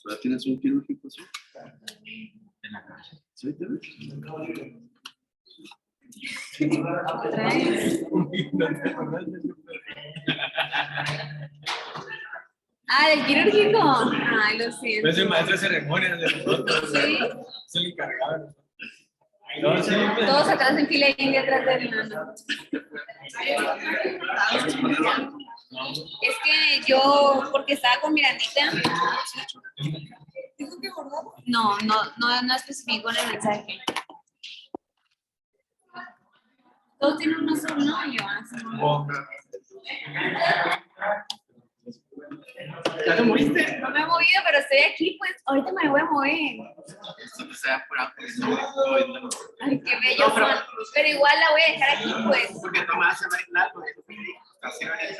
¿Ahora tienes un quirúrgico así? En la calle. ¿Sí tienes? Ah, del quirúrgico. Ay, lo siento. Es el maestro de ceremonias de nosotros. Sí. Es el encargado. No, sí, Todos atrás en fila india atrás del nano. Es que yo, porque estaba con Mirandita. No especifico en el mensaje. Todos tienen uno solo, ¿no? Yo, así. ¿Ya te moviste? No me he movido, pero estoy aquí, pues ahorita me voy a mover. Esto que sea por abajo. Ay, qué bello son. Pero igual la voy a dejar aquí, pues. Porque Tomás se va a ir largo. Así va a ir.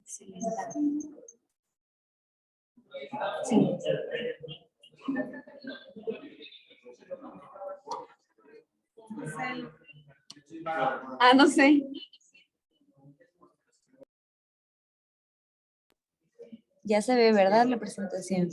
Sí. Ah, no sé. Ya se ve, ¿verdad? La presentación.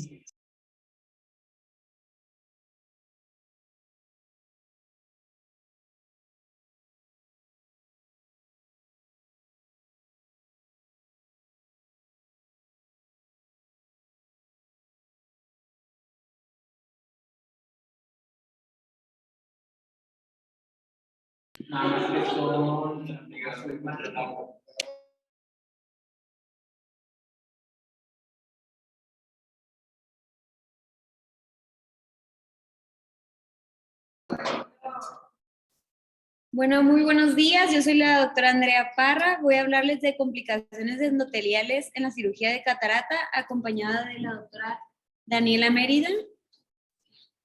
Bueno, muy buenos días. Yo soy la doctora Andrea Parra. Voy a hablarles de complicaciones endoteliales en la cirugía de catarata, acompañada de la doctora Daniela Mérida.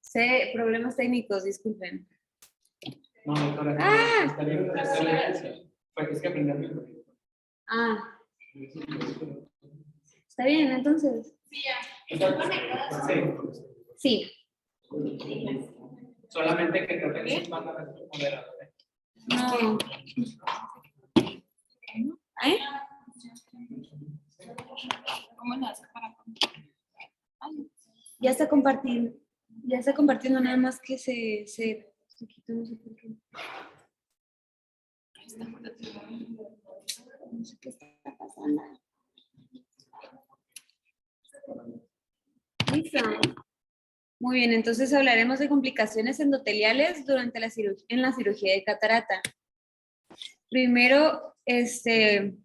Sé, problemas técnicos, disculpen. No, doctora. Ah. Es que aprender. Ah. ¿Está bien, entonces? Sí. Solamente que creo que van a ver moderador. No. ¿Eh? ¿Cómo lo hace para Ya está compartiendo. Ya está compartiendo, nada más que se quitó, no sé por qué. No sé qué está pasando. Listo. Muy bien, entonces hablaremos de complicaciones endoteliales durante en la cirugía de catarata. Primero,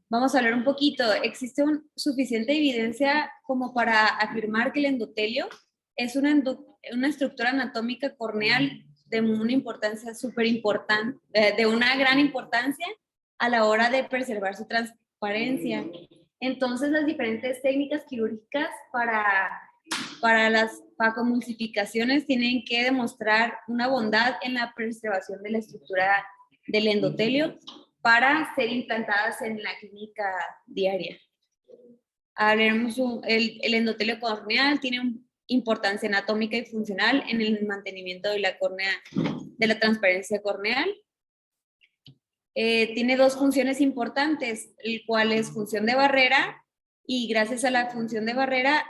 vamos a hablar un poquito. Existe suficiente evidencia como para afirmar que el endotelio es una estructura anatómica corneal de una importancia súper importante, de una gran importancia a la hora de preservar su transparencia. Entonces, las diferentes técnicas quirúrgicas para las facomulsificaciones tienen que demostrar una bondad en la preservación de la estructura del endotelio para ser implantadas en la clínica diaria. Hablaremos, el endotelio corneal tiene importancia anatómica y funcional en el mantenimiento de la córnea, de la transparencia corneal. Tiene dos funciones importantes, el cual es función de barrera, y gracias a la función de barrera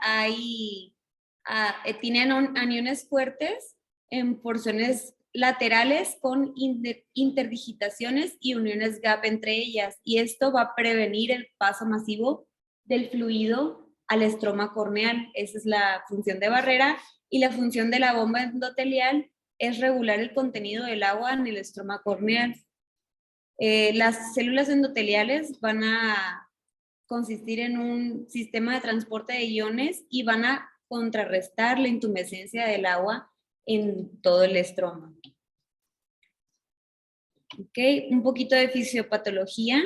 tienen aniones fuertes en porciones laterales con interdigitaciones y uniones gap entre ellas, y esto va a prevenir el paso masivo del fluido al estroma corneal. Esa es la función de barrera, y la función de la bomba endotelial es regular el contenido del agua en el estroma corneal. Las células endoteliales van a consistir en un sistema de transporte de iones y van a contrarrestar la intumescencia del agua en todo el estroma. Okay. Un poquito de fisiopatología.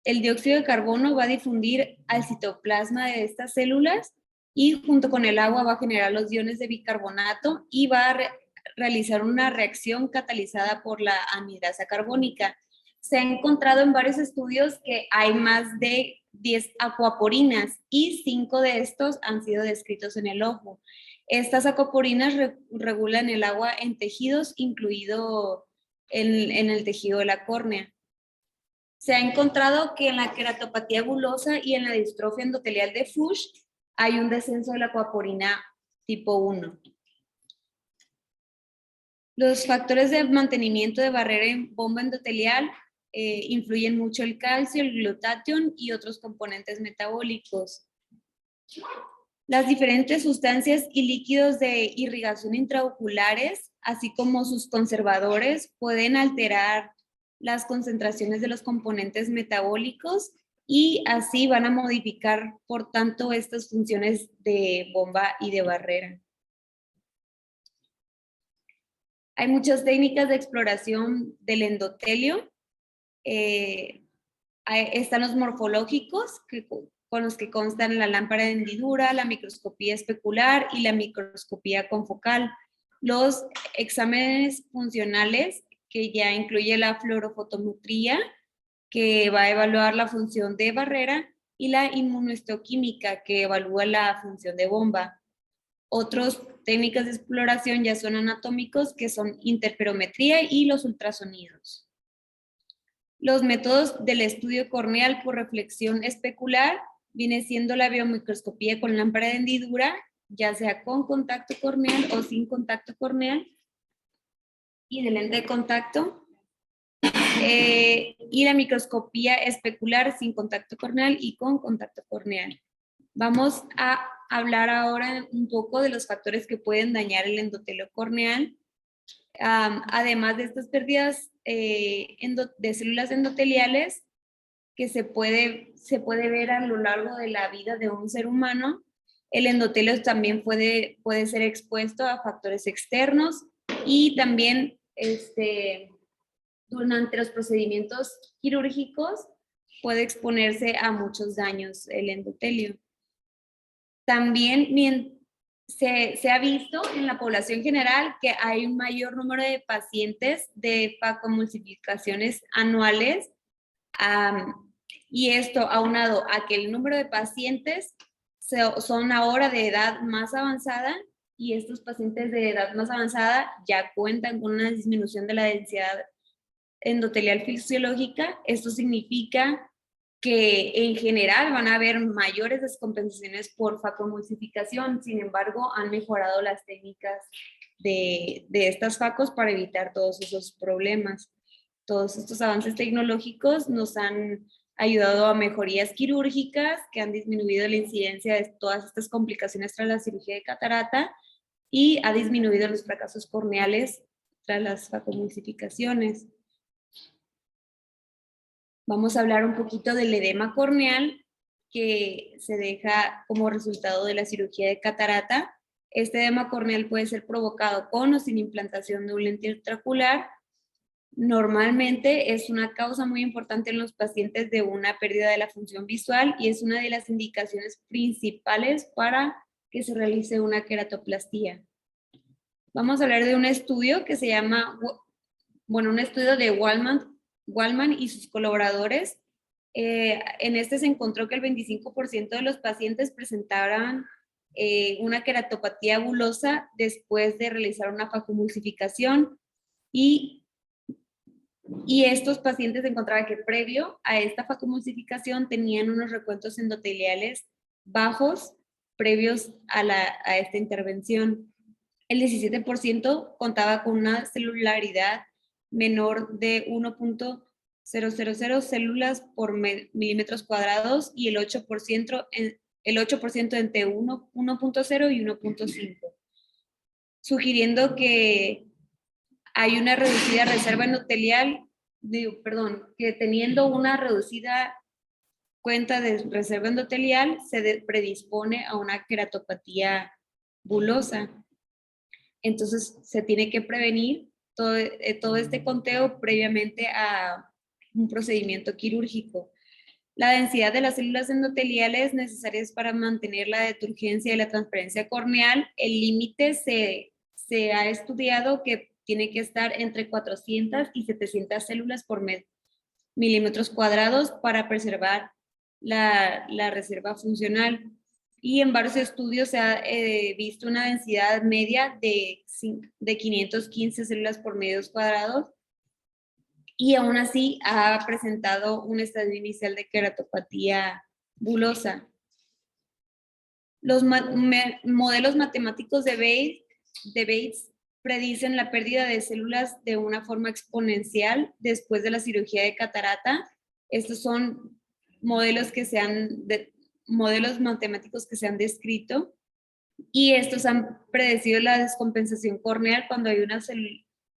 El dióxido de carbono va a difundir al citoplasma de estas células y junto con el agua va a generar los iones de bicarbonato y va a realizar una reacción catalizada por la anhidrasa carbónica. Se ha encontrado en varios estudios que hay más de 10 aquaporinas y 5 de estos han sido descritos en el ojo. Estas aquaporinas regulan el agua en tejidos, incluido en el tejido de la córnea. Se ha encontrado que en la queratopatía bulosa y en la distrofia endotelial de Fuchs hay un descenso de la aquaporina tipo 1. Los factores de mantenimiento de barrera en bomba endotelial influyen mucho el calcio, el glutatión y otros componentes metabólicos. Las diferentes sustancias y líquidos de irrigación intraoculares, así como sus conservadores, pueden alterar las concentraciones de los componentes metabólicos y así van a modificar, por tanto, estas funciones de bomba y de barrera. Hay muchas técnicas de exploración del endotelio. Están los morfológicos, con los que constan la lámpara de hendidura, la microscopía especular y la microscopía confocal. Los exámenes funcionales, que ya incluye la fluorofotometría, que va a evaluar la función de barrera, y la inmunohistoquímica, que evalúa la función de bomba. Otras técnicas de exploración ya son anatómicos, que son interferometría y los ultrasonidos. Los métodos del estudio corneal por reflexión especular viene siendo la biomicroscopía con lámpara de hendidura, ya sea con contacto corneal o sin contacto corneal, y de lente de contacto, y la microscopía especular sin contacto corneal y con contacto corneal. Vamos a hablar ahora un poco de los factores que pueden dañar el endotelio corneal. Además de estas pérdidas de células endoteliales que se puede ver a lo largo de la vida de un ser humano, el endotelio también puede ser expuesto a factores externos, y también durante los procedimientos quirúrgicos puede exponerse a muchos daños el endotelio. También se ha visto en la población general que hay un mayor número de pacientes de facomulsificaciones anuales, y esto aunado a que el número de pacientes son ahora de edad más avanzada, y estos pacientes de edad más avanzada ya cuentan con una disminución de la densidad endotelial fisiológica. Esto significa que en general van a haber mayores descompensaciones por facomulsificación. Sin embargo, han mejorado las técnicas de estas facos para evitar todos esos problemas. Todos estos avances tecnológicos nos han ayudado a mejorías quirúrgicas que han disminuido la incidencia de todas estas complicaciones tras la cirugía de catarata, y ha disminuido los fracasos corneales tras las facomulsificaciones. Vamos a hablar un poquito del edema corneal que se deja como resultado de la cirugía de catarata. Este edema corneal puede ser provocado con o sin implantación de un lente intraocular. Normalmente es una causa muy importante en los pacientes de una pérdida de la función visual y es una de las indicaciones principales para que se realice una queratoplastía. Vamos a hablar de un estudio que se llama, un estudio de Wallman y sus colaboradores. En este se encontró que el 25% de los pacientes presentaban una queratopatía bulosa después de realizar una facomulsificación y estos pacientes encontraban que previo a esta facomulsificación tenían unos recuentos endoteliales bajos previos a esta intervención. El 17% contaba con una celularidad menor de 1.000 células por milímetros cuadrados y el 8% entre 1.0 y 1.5, sugiriendo que hay una reducida reserva endotelial, que teniendo una reducida cuenta de reserva endotelial se predispone a una queratopatía bulosa. Entonces se tiene que prevenir todo este conteo previamente a un procedimiento quirúrgico. La densidad de las células endoteliales necesarias para mantener la deturgencia y la transparencia corneal, el límite se ha estudiado que tiene que estar entre 400 y 700 células por milímetros cuadrados para preservar la reserva funcional. Y en varios estudios se ha visto una densidad media de 515 células por metros cuadrados y aún así ha presentado un estadio inicial de queratopatía bulosa. Los modelos matemáticos de Bates predicen la pérdida de células de una forma exponencial después de la cirugía de catarata. Estos son modelos modelos matemáticos que se han descrito y estos han predecido la descompensación corneal cuando hay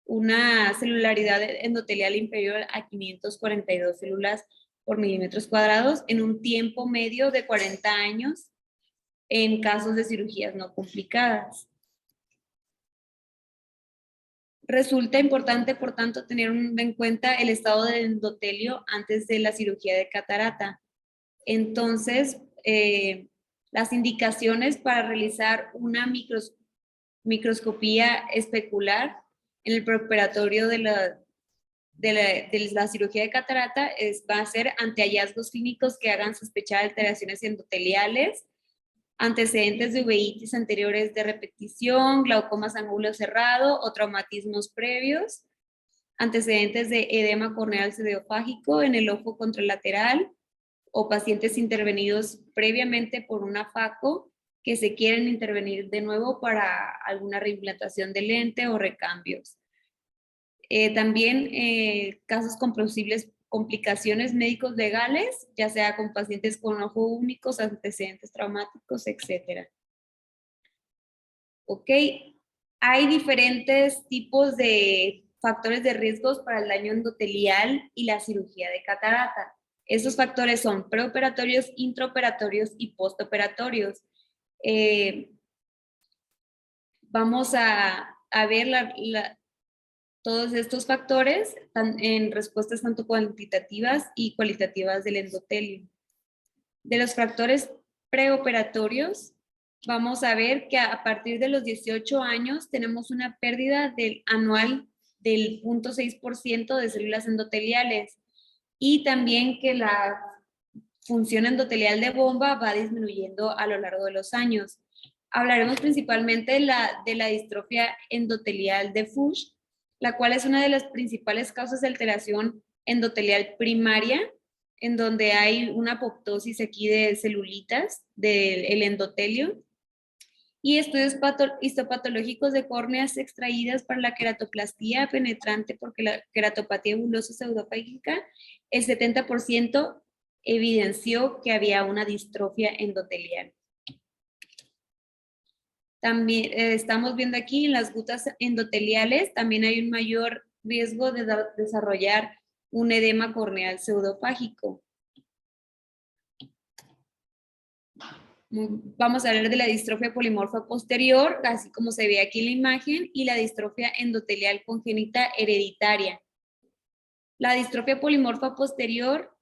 una celularidad endotelial inferior a 542 células por milímetros cuadrados en un tiempo medio de 40 años en casos de cirugías no complicadas. Resulta importante, por tanto, tener en cuenta el estado del endotelio antes de la cirugía de catarata. Entonces, las indicaciones para realizar una microscopía especular en el preoperatorio de la cirugía de catarata va a ser ante hallazgos clínicos que hagan sospechar alteraciones endoteliales, antecedentes de uveitis anteriores de repetición, glaucoma ángulo cerrado o traumatismos previos, antecedentes de edema corneal cefalofágico en el ojo contralateral o pacientes intervenidos previamente por una faco que se quieren intervenir de nuevo para alguna reimplantación de lente o recambios. También casos con posibles complicaciones médicos legales, ya sea con pacientes con ojo únicos, antecedentes traumáticos, etc. Ok, hay diferentes tipos de factores de riesgos para el daño endotelial y la cirugía de catarata. Esos factores son preoperatorios, intraoperatorios y postoperatorios. Vamos a ver todos estos factores en respuestas tanto cuantitativas y cualitativas del endotelio. De los factores preoperatorios, vamos a ver que a partir de los 18 años tenemos una pérdida anual del 0.6% de células endoteliales y también que la función endotelial de bomba va disminuyendo a lo largo de los años. Hablaremos principalmente de la distrofia endotelial de Fuchs, la cual es una de las principales causas de alteración endotelial primaria, en donde hay una apoptosis aquí de celulitas del endotelio, y estudios histopatológicos de córneas extraídas para la queratoplastía penetrante porque la queratopatía bulosa pseudofágica, el 70% evidenció que había una distrofia endotelial. También estamos viendo aquí en las gutas endoteliales, también hay un mayor riesgo de desarrollar un edema corneal pseudofágico. Vamos a hablar de la distrofia polimorfa posterior, así como se ve aquí en la imagen, y la distrofia endotelial congénita hereditaria. La distrofia polimorfa posterior,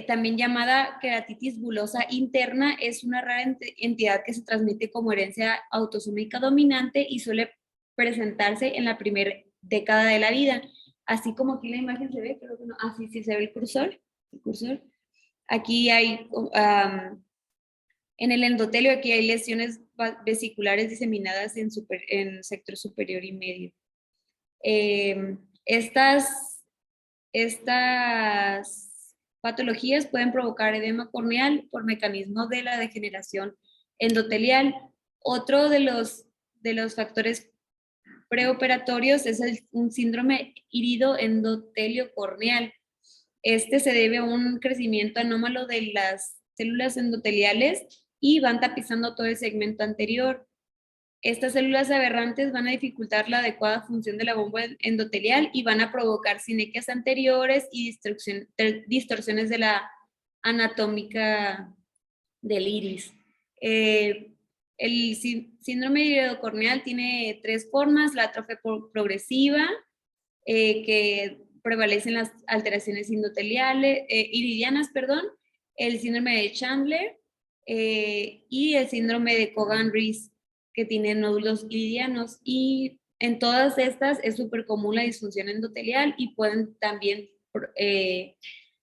también llamada queratitis bulosa interna, es una rara entidad que se transmite como herencia autosómica dominante y suele presentarse en la primera década de la vida. Así como aquí en la imagen se ve, creo que no, así sí se ve el cursor. Aquí hay... en el endotelio aquí hay lesiones vesiculares diseminadas en sector superior y medio. Estas patologías pueden provocar edema corneal por mecanismos de la degeneración endotelial. Otro de los factores preoperatorios es un síndrome irido endotelio corneal. Este se debe a un crecimiento anómalo de las células endoteliales y van tapizando todo el segmento anterior. Estas células aberrantes van a dificultar la adecuada función de la bomba endotelial y van a provocar sinequias anteriores y distorsiones de la anatómica del iris. El síndrome iridocorneal tiene 3 formas: la atrofia progresiva, que prevalecen las alteraciones iridianas, el síndrome de Chandler y el síndrome de Cogan-Reese, que tiene nódulos iridianos, y en todas estas es súper común la disfunción endotelial y pueden también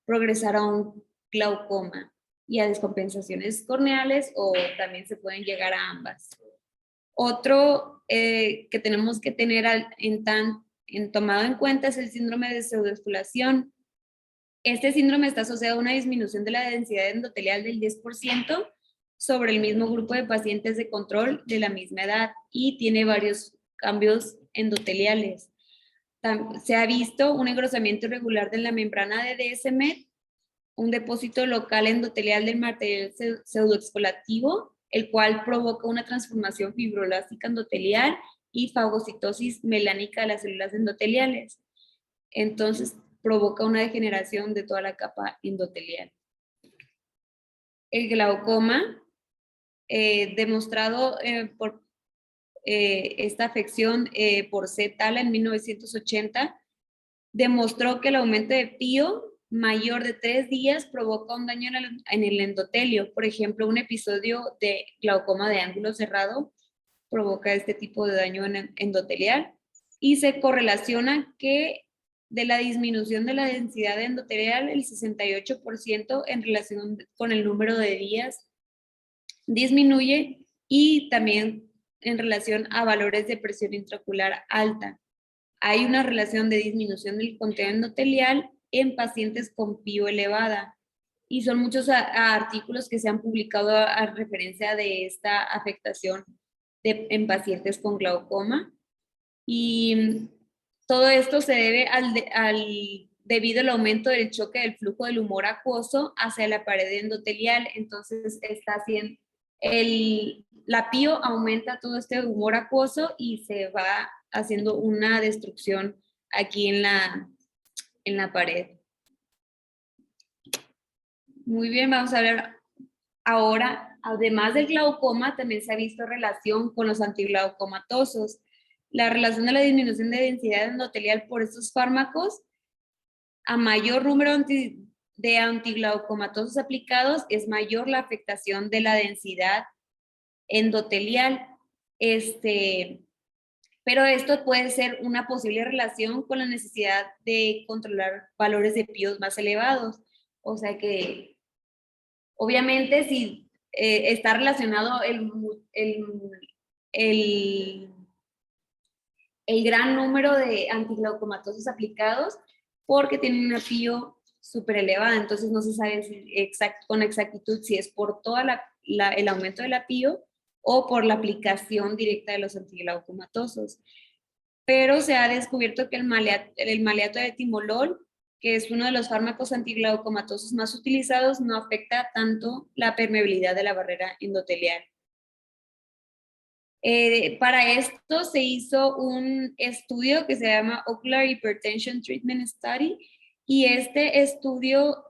progresar a un glaucoma y a descompensaciones corneales, o también se pueden llegar a ambas. Otro que tenemos que tener tomado en cuenta es el síndrome de pseudoesfoliación. Este síndrome está asociado a una disminución de la densidad endotelial del 10% sobre el mismo grupo de pacientes de control de la misma edad y tiene varios cambios endoteliales. Se ha visto un engrosamiento irregular de la membrana de DSMED, un depósito local endotelial del material pseudoexfoliativo, el cual provoca una transformación fibroblástica endotelial y fagocitosis melánica de las células endoteliales. Entonces, provoca una degeneración de toda la capa endotelial. El glaucoma, demostrado por esta afección por Z-Tala en 1980, demostró que el aumento de pío mayor de 3 días provoca un daño en el endotelio. Por ejemplo, un episodio de glaucoma de ángulo cerrado provoca este tipo de daño endotelial, y se correlaciona que de la disminución de la densidad endotelial, el 68% en relación con el número de días disminuye, y también en relación a valores de presión intraocular alta. Hay una relación de disminución del contenido endotelial en pacientes con pío elevada, y son muchos artículos que se han publicado a referencia de esta afectación en pacientes con glaucoma, y todo esto se debe debido al aumento del choque del flujo del humor acuoso hacia la pared endotelial. Entonces la pío aumenta todo este humor acuoso y se va haciendo una destrucción aquí en la pared. Muy bien, vamos a ver ahora, además del glaucoma, también se ha visto relación con los antiglaucomatosos. La relación de la disminución de densidad endotelial por estos fármacos, a mayor número de antiglaucomatosos aplicados, es mayor la afectación de la densidad endotelial. Pero esto puede ser una posible relación con la necesidad de controlar valores de píos más elevados. O sea que, obviamente, si está relacionado el gran número de antiglaucomatosos aplicados, porque tienen una pío súper elevada. Entonces no se sabe con exactitud si es por todo el aumento de la pío o por la aplicación directa de los antiglaucomatosos. Pero se ha descubierto que el maleato de timolol, que es uno de los fármacos antiglaucomatosos más utilizados, no afecta tanto la permeabilidad de la barrera endotelial. Para esto se hizo un estudio que se llama Ocular Hypertension Treatment Study, Y este estudio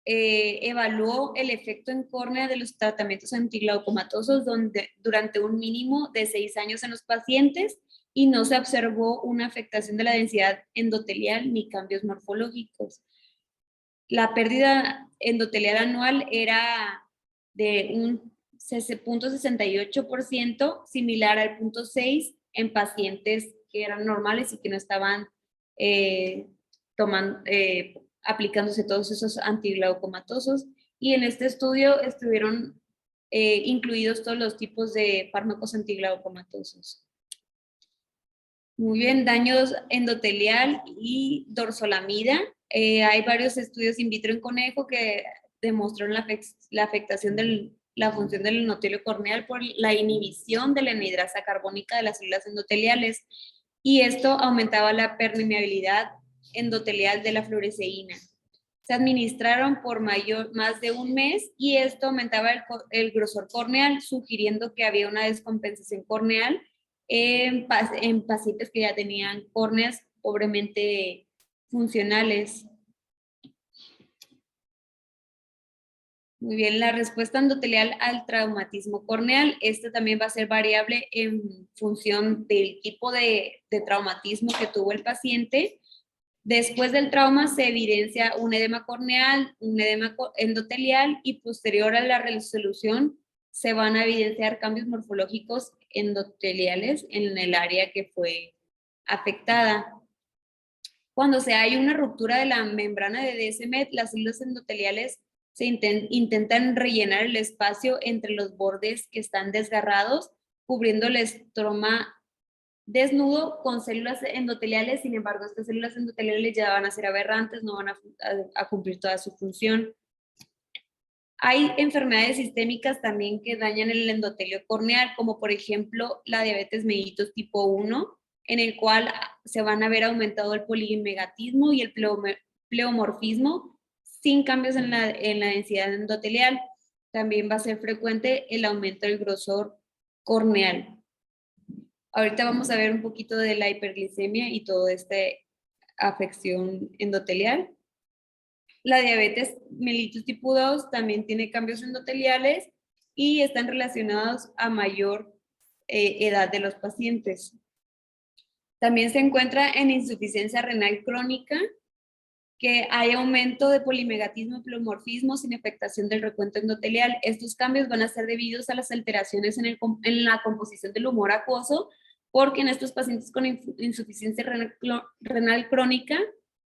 evaluó el efecto en córnea de los tratamientos antiglaucomatosos durante un mínimo de 6 años en los pacientes y no se observó una afectación de la densidad endotelial ni cambios morfológicos. La pérdida endotelial anual era de un 0.68%, similar al 0.6% en pacientes que eran normales y que no estaban aplicándose todos esos antiglaucomatosos. Y en este estudio estuvieron incluidos todos los tipos de fármacos antiglaucomatosos. Muy bien, daños endotelial y dorsolamida. Hay varios estudios in vitro en conejo que demostraron la afectación de la función del endotelio corneal por la inhibición de la anhidrasa carbónica de las células endoteliales, y esto aumentaba la permeabilidad endotelial de la fluoresceína. Se administraron por más de un mes y esto aumentaba el grosor corneal, sugiriendo que había una descompensación corneal en pacientes que ya tenían córneas pobremente funcionales. Muy bien, la respuesta endotelial al traumatismo corneal, este también va a ser variable en función del tipo de traumatismo que tuvo el paciente. Después del trauma se evidencia un edema corneal, un edema endotelial, y posterior a la resolución se van a evidenciar cambios morfológicos endoteliales en el área que fue afectada. Cuando hay una ruptura de la membrana de DSMED, las células endoteliales se intentan rellenar el espacio entre los bordes que están desgarrados, cubriendo el estroma desnudo con células endoteliales. Sin embargo, estas células endoteliales ya van a ser aberrantes, no van a cumplir toda su función. Hay enfermedades sistémicas también que dañan el endotelio corneal, como por ejemplo la diabetes mellitus tipo 1, en el cual se van a ver aumentado el polimegatismo y el pleomorfismo sin cambios en la densidad endotelial. También va a ser frecuente el aumento del grosor corneal. Ahorita vamos a ver un poquito de la hiperglicemia y toda esta afección endotelial. La diabetes mellitus tipo 2 también tiene cambios endoteliales y están relacionados a mayor edad de los pacientes. También se encuentra en insuficiencia renal crónica, que hay aumento de polimegatismo y pleomorfismo sin afectación del recuento endotelial. Estos cambios van a ser debidos a las alteraciones en la composición del humor acuoso, porque en estos pacientes con insuficiencia renal crónica,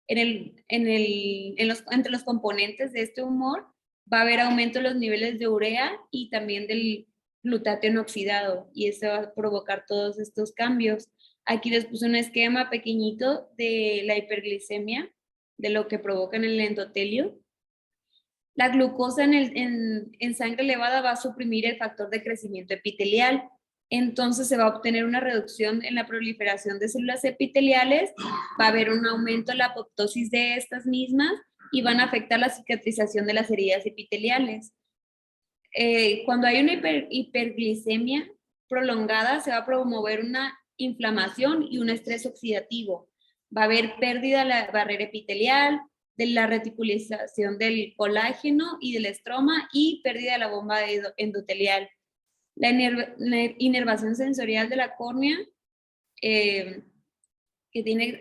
entre los componentes de este humor, va a haber aumento de los niveles de urea y también del glutatión oxidado, y eso va a provocar todos estos cambios. Aquí les puse un esquema pequeñito de la hiperglicemia, de lo que provoca en el endotelio. La glucosa en sangre elevada va a suprimir el factor de crecimiento epitelial. Entonces se va a obtener una reducción en la proliferación de células epiteliales, va a haber un aumento en la apoptosis de estas mismas y van a afectar la cicatrización de las heridas epiteliales. Cuando hay una hiperglicemia prolongada, se va a promover una inflamación y un estrés oxidativo. Va a haber pérdida de la barrera epitelial, de la reticulización del colágeno y del estroma, y pérdida de la bomba endotelial. La inervación sensorial de la córnea, que tiene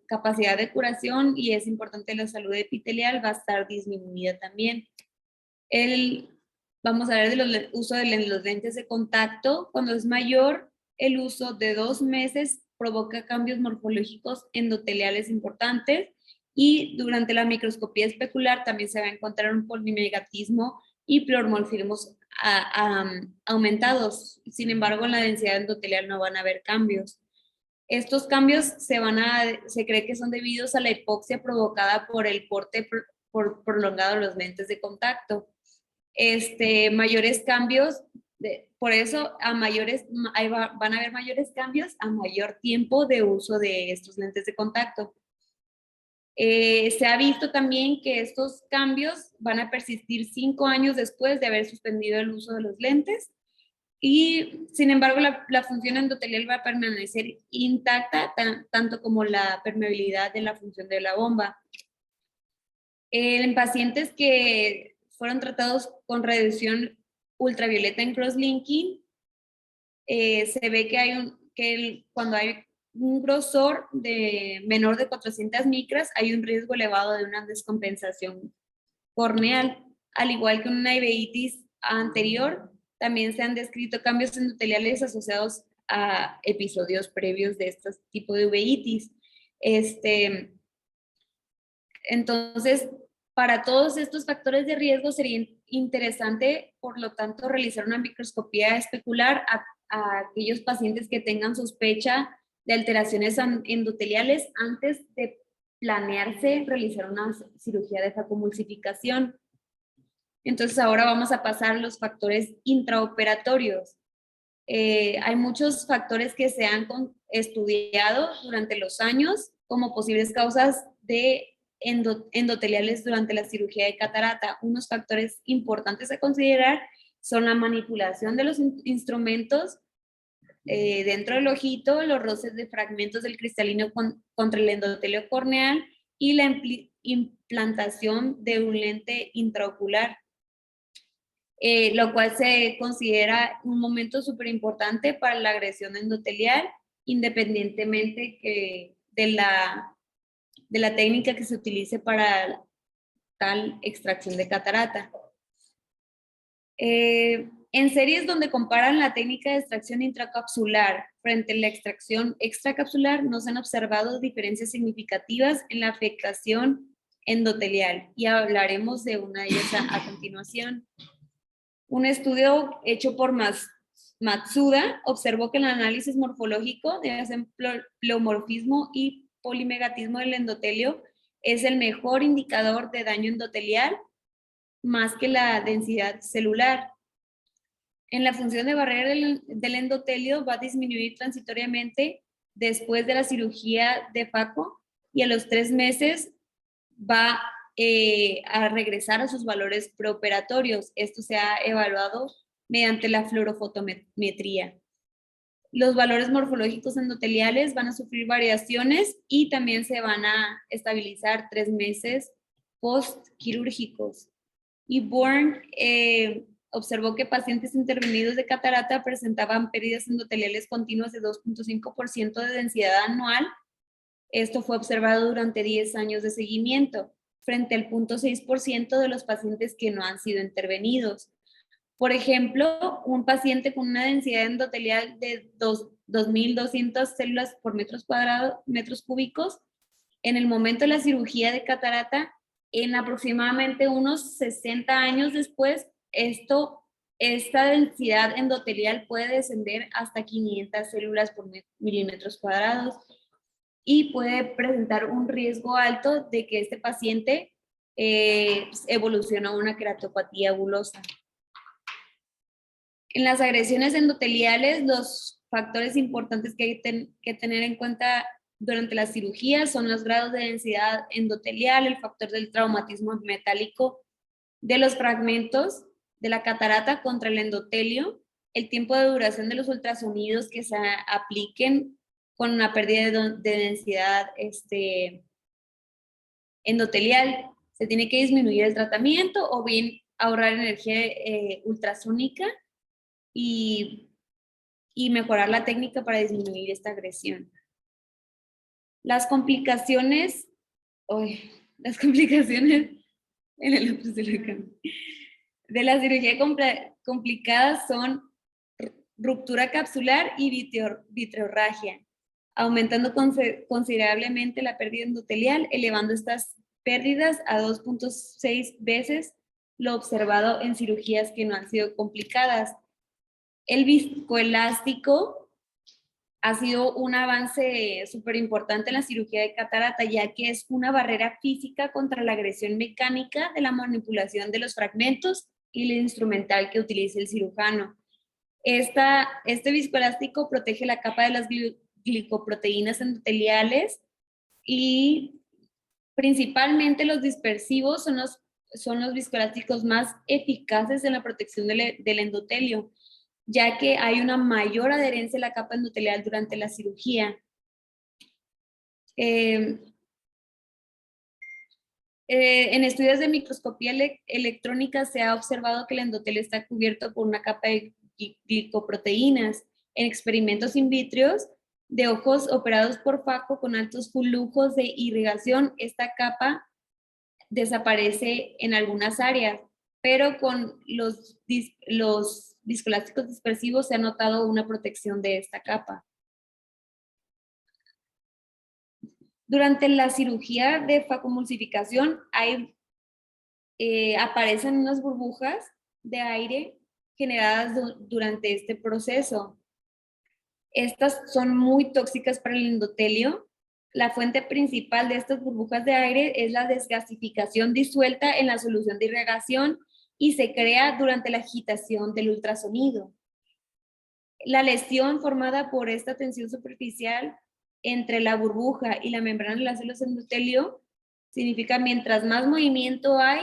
capacidad de curación y es importante la salud epitelial, va a estar disminuida también. Vamos a ver del uso de los lentes de contacto. Cuando es mayor, el uso de 2 meses provoca cambios morfológicos endoteliales importantes, y durante la microscopía especular también se va a encontrar un polimegatismo y pleomorfismos aumentados. Sin embargo, en la densidad endotelial no van a haber cambios. Estos cambios se cree que son debidos a la hipoxia provocada por el porte prolongado de los lentes de contacto. Mayores cambios, por eso van a haber mayores cambios a mayor tiempo de uso de estos lentes de contacto. Se ha visto también que estos cambios van a persistir 5 años después de haber suspendido el uso de los lentes. Y sin embargo, la función endotelial va a permanecer intacta, tanto como la permeabilidad de la función de la bomba. En pacientes que fueron tratados con radiación ultravioleta en crosslinking, se ve que cuando hay un grosor menor de 400 micras, hay un riesgo elevado de una descompensación corneal. Al igual que en una uveitis anterior, también se han descrito cambios endoteliales asociados a episodios previos de este tipo de uveitis. Entonces, para todos estos factores de riesgo sería interesante, por lo tanto, realizar una microscopía especular a aquellos pacientes que tengan sospecha de alteraciones endoteliales antes de planearse realizar una cirugía de facomulsificación. Entonces, ahora vamos a pasar a los factores intraoperatorios. Hay muchos factores que se han estudiado durante los años como posibles causas de endoteliales durante la cirugía de catarata. Unos factores importantes a considerar son la manipulación de los instrumentos dentro del ojito, los roces de fragmentos del cristalino contra el endotelio corneal y la implantación de un lente intraocular. Lo cual se considera un momento súper importante para la agresión endotelial, independientemente de la técnica que se utilice para tal extracción de catarata. En series donde comparan la técnica de extracción intracapsular frente a la extracción extracapsular, no se han observado diferencias significativas en la afectación endotelial, y hablaremos de una de ellas a continuación. Un estudio hecho por Matsuda observó que el análisis morfológico de pleomorfismo y polimegatismo del endotelio es el mejor indicador de daño endotelial, más que la densidad celular. En la función de barrera del endotelio va a disminuir transitoriamente después de la cirugía de faco, y a los 3 meses va a regresar a sus valores preoperatorios. Esto se ha evaluado mediante la fluorofotometría. Los valores morfológicos endoteliales van a sufrir variaciones y también se van a estabilizar 3 meses postquirúrgicos. Y Bourne observó que pacientes intervenidos de catarata presentaban pérdidas endoteliales continuas de 2.5% de densidad anual. Esto fue observado durante 10 años de seguimiento, frente al 0.6% de los pacientes que no han sido intervenidos. Por ejemplo, un paciente con una densidad endotelial de 2.200 células por metros cúbicos, en el momento de la cirugía de catarata, en aproximadamente unos 60 años después, esta densidad endotelial puede descender hasta 500 células por milímetros cuadrados, y puede presentar un riesgo alto de que este paciente evolucione a una queratopatía bulosa. En las agresiones endoteliales, los factores importantes que hay que tener en cuenta durante la cirugía son los grados de densidad endotelial, el factor del traumatismo metálico de los fragmentos de la catarata contra el endotelio, el tiempo de duración de los ultrasonidos que se apliquen con una pérdida de densidad endotelial. Se tiene que disminuir el tratamiento o bien ahorrar energía ultrasónica y mejorar la técnica para disminuir esta agresión. Las complicaciones en el otro se lo cambié, de la cirugía complicada son ruptura capsular y vitreorragia, aumentando considerablemente la pérdida endotelial, elevando estas pérdidas a 2.6 veces lo observado en cirugías que no han sido complicadas. El viscoelástico ha sido un avance súper importante en la cirugía de catarata, ya que es una barrera física contra la agresión mecánica de la manipulación de los fragmentos y el instrumental que utilice el cirujano. Este viscoelástico protege la capa de las glicoproteínas endoteliales, y principalmente los dispersivos son los viscoelásticos más eficaces en la protección del endotelio. ya que hay una mayor adherencia a la capa endotelial durante la cirugía. En estudios de microscopía electrónica se ha observado que el endotelio está cubierto por una capa de glicoproteínas. En experimentos in vitro de ojos operados por Phaco con altos flujos de irrigación, esta capa desaparece en algunas áreas, pero con los viscoelásticos dispersivos se ha notado una protección de esta capa. Durante la cirugía de facomulsificación aparecen unas burbujas de aire generadas durante este proceso. Estas son muy tóxicas para el endotelio. La fuente principal de estas burbujas de aire es la desgasificación disuelta en la solución de irrigación y se crea durante la agitación del ultrasonido. La lesión formada por esta tensión superficial entre la burbuja y la membrana de las células endotelio significa mientras más movimiento hay,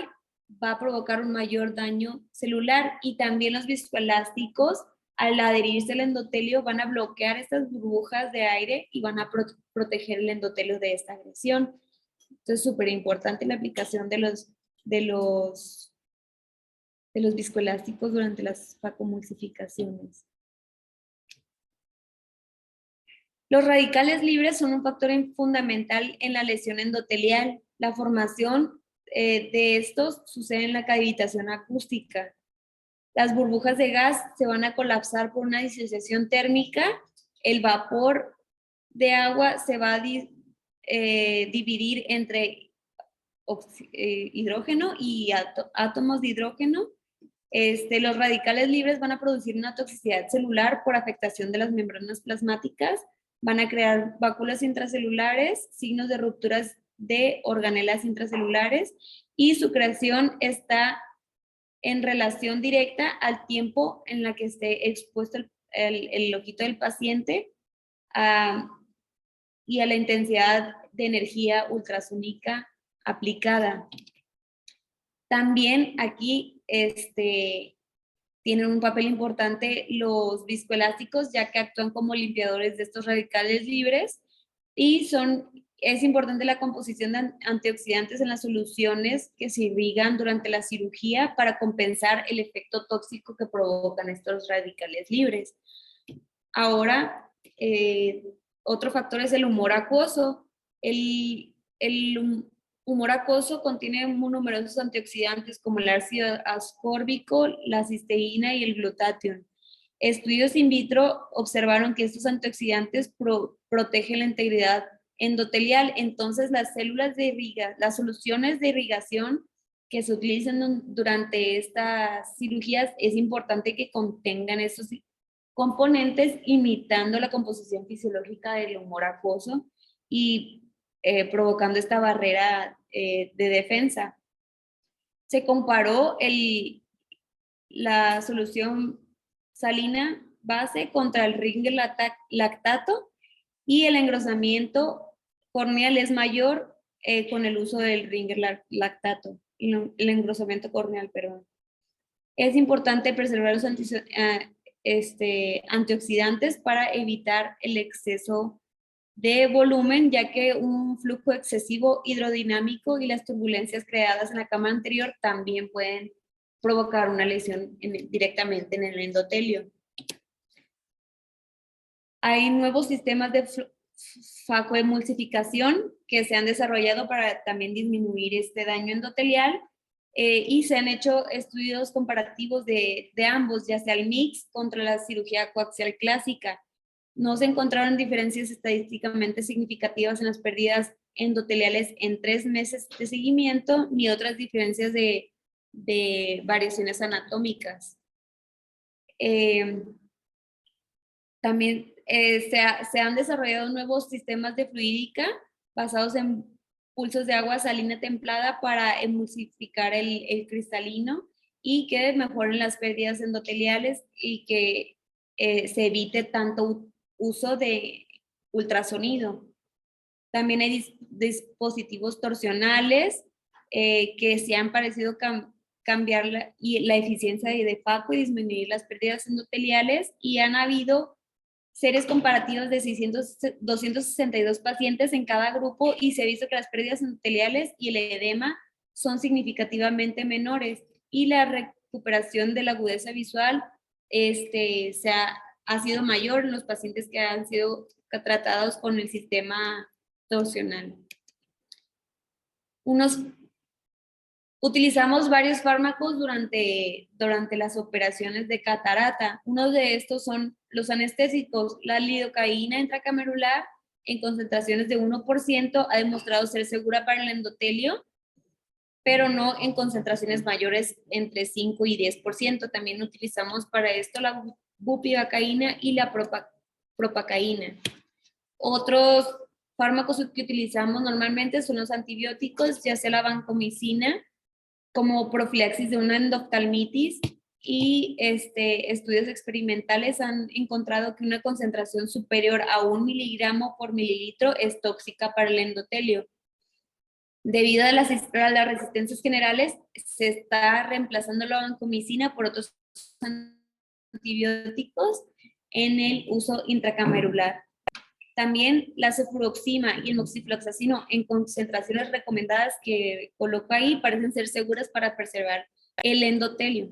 va a provocar un mayor daño celular, y también los viscoelásticos al adherirse al endotelio van a bloquear estas burbujas de aire y van a proteger el endotelio de esta agresión. Entonces es súper importante la aplicación de los viscoelásticos durante las facomulsificaciones. Los radicales libres son un factor fundamental en la lesión endotelial. La formación de estos sucede en la cavitación acústica. Las burbujas de gas se van a colapsar por una disociación térmica. El vapor de agua se va a dividir entre hidrógeno y átomos de hidrógeno. Los radicales libres van a producir una toxicidad celular por afectación de las membranas plasmáticas, van a crear vacuolas intracelulares, signos de rupturas de organelas intracelulares, y su creación está en relación directa al tiempo en la que esté expuesto el ojito del paciente y a la intensidad de energía ultrasónica aplicada. También aquí tienen un papel importante los viscoelásticos, ya que actúan como limpiadores de estos radicales libres, y es importante la composición de antioxidantes en las soluciones que se irrigan durante la cirugía para compensar el efecto tóxico que provocan estos radicales libres. Ahora, otro factor es el humor acuoso. El humor acuoso contiene numerosos antioxidantes como el ácido ascórbico, la cisteína y el glutatión. Estudios in vitro observaron que estos antioxidantes protegen la integridad endotelial. Entonces, las soluciones de irrigación que se utilizan durante estas cirugías es importante que contengan estos componentes, imitando la composición fisiológica del humor acuoso y provocando esta barrera de defensa. Se comparó la solución salina base contra el Ringer lactato, y el engrosamiento corneal es mayor con el uso del Ringer lactato, el engrosamiento corneal, perdón. Es importante preservar los antioxidantes para evitar el exceso de volumen, ya que un flujo excesivo hidrodinámico y las turbulencias creadas en la cama anterior también pueden provocar una lesión directamente en el endotelio. Hay nuevos sistemas de facoemulsificación que se han desarrollado para también disminuir este daño endotelial, y se han hecho estudios comparativos de ambos, ya sea el mix contra la cirugía coaxial clásica. No se encontraron diferencias estadísticamente significativas en las pérdidas endoteliales en 3 meses de seguimiento, ni otras diferencias de variaciones anatómicas. También se han desarrollado nuevos sistemas de fluídica basados en pulsos de agua salina templada para emulsificar el cristalino y que mejoren las pérdidas endoteliales y que se evite tanto uso de ultrasonido. También hay dispositivos torsionales que se han parecido cambiar la eficiencia de FACO y disminuir las pérdidas endoteliales, y han habido series comparativas de 262 pacientes en cada grupo y se ha visto que las pérdidas endoteliales y el edema son significativamente menores y la recuperación de la agudeza visual ha sido mayor en los pacientes que han sido tratados con el sistema torsional. Utilizamos varios fármacos durante las operaciones de catarata. Uno de estos son los anestésicos. La lidocaína intracamerular en concentraciones de 1% ha demostrado ser segura para el endotelio, pero no en concentraciones mayores entre 5 y 10%. También utilizamos para esto la bupivacaína y la propacaína. Otros fármacos que utilizamos normalmente son los antibióticos, ya sea la vancomicina, como profilaxis de una endoftalmitis, y estudios experimentales han encontrado que una concentración superior a 1 miligramo por mililitro es tóxica para el endotelio. Debido a las resistencias generales, se está reemplazando la vancomicina por otros antibióticos en el uso intracamerular. También la cefuroxima y el moxifloxacino en concentraciones recomendadas que coloco ahí parecen ser seguras para preservar el endotelio.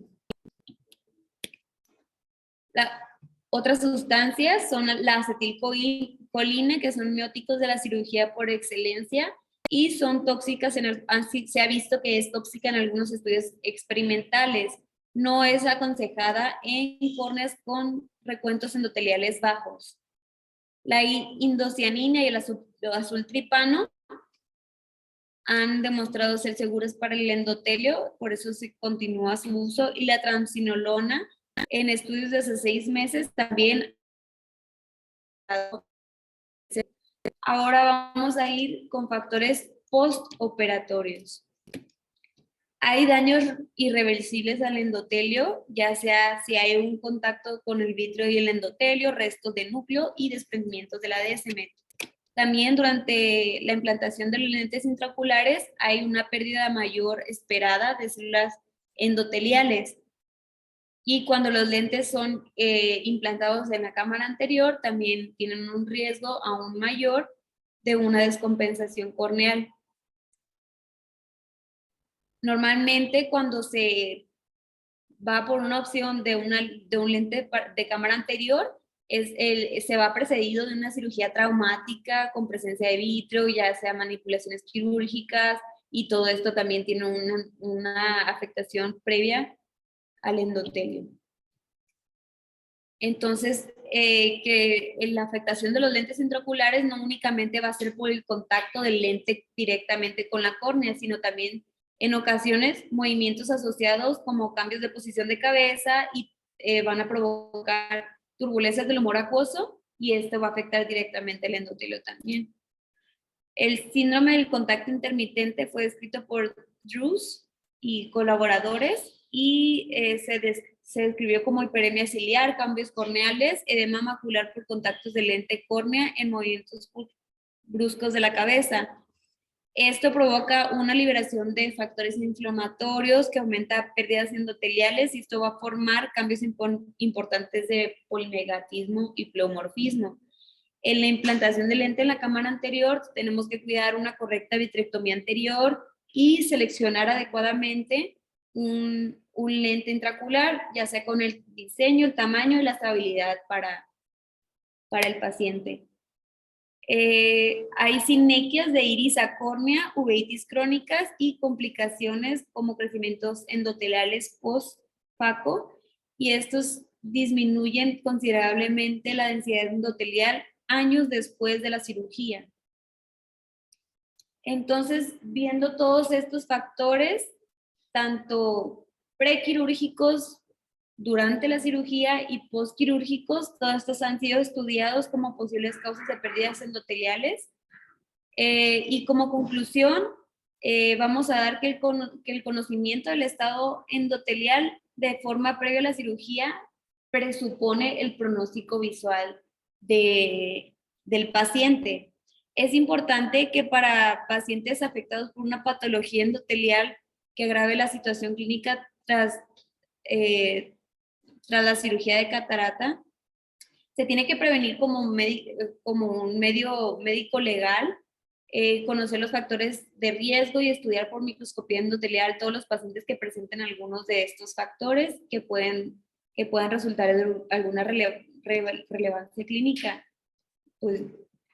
Otras sustancias son la acetilcolina, que son mióticos de la cirugía por excelencia y son tóxicas, se ha visto que es tóxica en algunos estudios experimentales. No es aconsejada en córneas con recuentos endoteliales bajos. La indocianina y el azultripano han demostrado ser seguras para el endotelio, por eso se continúa su uso, y la triamcinolona en estudios de hace 6 meses también. Ahora vamos a ir con factores postoperatorios. Hay daños irreversibles al endotelio, ya sea si hay un contacto con el vítreo y el endotelio, restos de núcleo y desprendimientos de la DSM. También durante la implantación de los lentes intraoculares hay una pérdida mayor esperada de células endoteliales. Y cuando los lentes son implantados en la cámara anterior, también tienen un riesgo aún mayor de una descompensación corneal. Normalmente cuando se va por una opción de un lente de cámara anterior, se va precedido de una cirugía traumática con presencia de vítreo, ya sea manipulaciones quirúrgicas, y todo esto también tiene una afectación previa al endotelio. Entonces, que la afectación de los lentes intraoculares no únicamente va a ser por el contacto del lente directamente con la córnea, sino también en ocasiones movimientos asociados como cambios de posición de cabeza y van a provocar turbulencias del humor acuoso, y esto va a afectar directamente el endotelio también. El síndrome del contacto intermitente fue descrito por Drews y colaboradores y se describió como hiperemia ciliar, cambios corneales, edema macular por contactos de lente córnea en movimientos bruscos de la cabeza. Esto provoca una liberación de factores inflamatorios que aumenta pérdidas endoteliales, y esto va a formar cambios importantes de polinegatismo y pleomorfismo. En la implantación del lente en la cámara anterior tenemos que cuidar una correcta vitrectomía anterior y seleccionar adecuadamente un lente intraocular, ya sea con el diseño, el tamaño y la estabilidad para el paciente. Hay sinequias de iris a córnea, uveitis crónicas y complicaciones como crecimientos endoteliales post-FACO, y estos disminuyen considerablemente la densidad endotelial años después de la cirugía. Entonces, viendo todos estos factores, tanto prequirúrgicos, durante la cirugía y postquirúrgicos, todos estos han sido estudiados como posibles causas de pérdidas endoteliales. Y como conclusión, vamos a dar que el conocimiento del estado endotelial de forma previa a la cirugía presupone el pronóstico visual del paciente. Es importante que para pacientes afectados por una patología endotelial que agrave la situación clínica tras la cirugía de catarata. Se tiene que prevenir como un medio médico legal, conocer los factores de riesgo y estudiar por microscopía endotelial todos los pacientes que presenten algunos de estos factores que pueden resultar de alguna relevancia clínica. Pues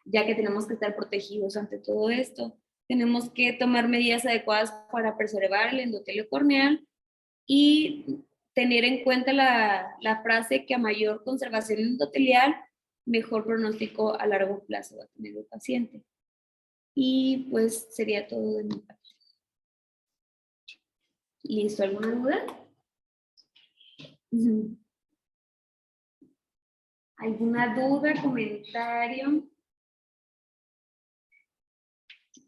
ya que tenemos que estar protegidos ante todo esto, tenemos que tomar medidas adecuadas para preservar el endotelio corneal y tener en cuenta la frase que a mayor conservación endotelial, mejor pronóstico a largo plazo va a tener el paciente. Y pues sería todo de mi parte. ¿Listo? ¿Alguna duda? ¿Alguna duda, comentario?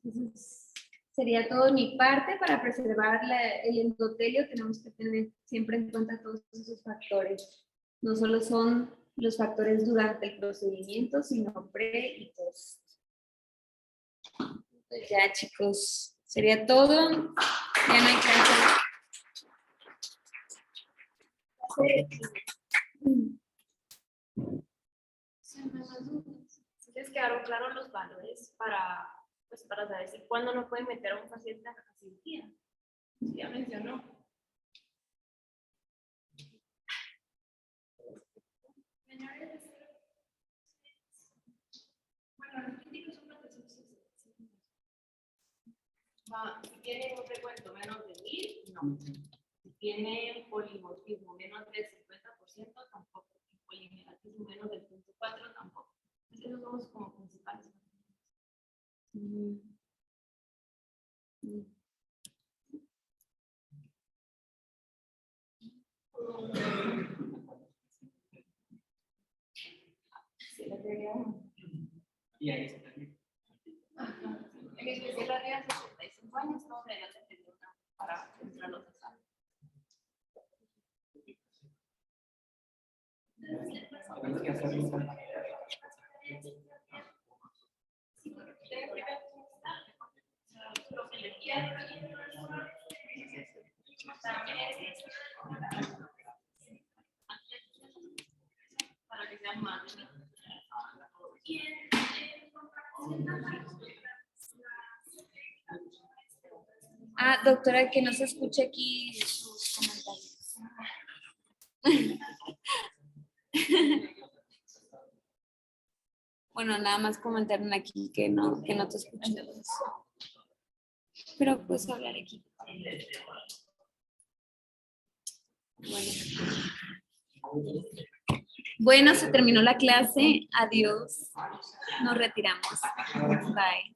Entonces, sería todo de mi parte. Para preservar el endotelio tenemos que tener siempre en cuenta todos esos factores. No solo son los factores durante el procedimiento, sino pre y post. Pues ya, chicos, sería todo. Ya no hay clase. Si les quedaron claros los valores para saber si cuándo no pueden meter a un paciente a la cirugía. Ya mencionó. Bueno, los críticos son protecciones. Si tienen un recuento menos de 1000, no. Si tienen polimorfismo menos del 50%, tampoco. Y polimeratismo menos del 0.4, tampoco. Esos son los como principales. Y ahí se termina. En mi especialidad de 85 años, no debería tener una para entrar a los exámenes. Tenemos que hacer eso. Para que sean más. Ah, doctora, que no se escuche aquí sus comentarios. Bueno, nada más comentaron aquí que no te escuchamos. Pero puedes hablar aquí. Bueno, se terminó la clase. Adiós. Nos retiramos. Bye.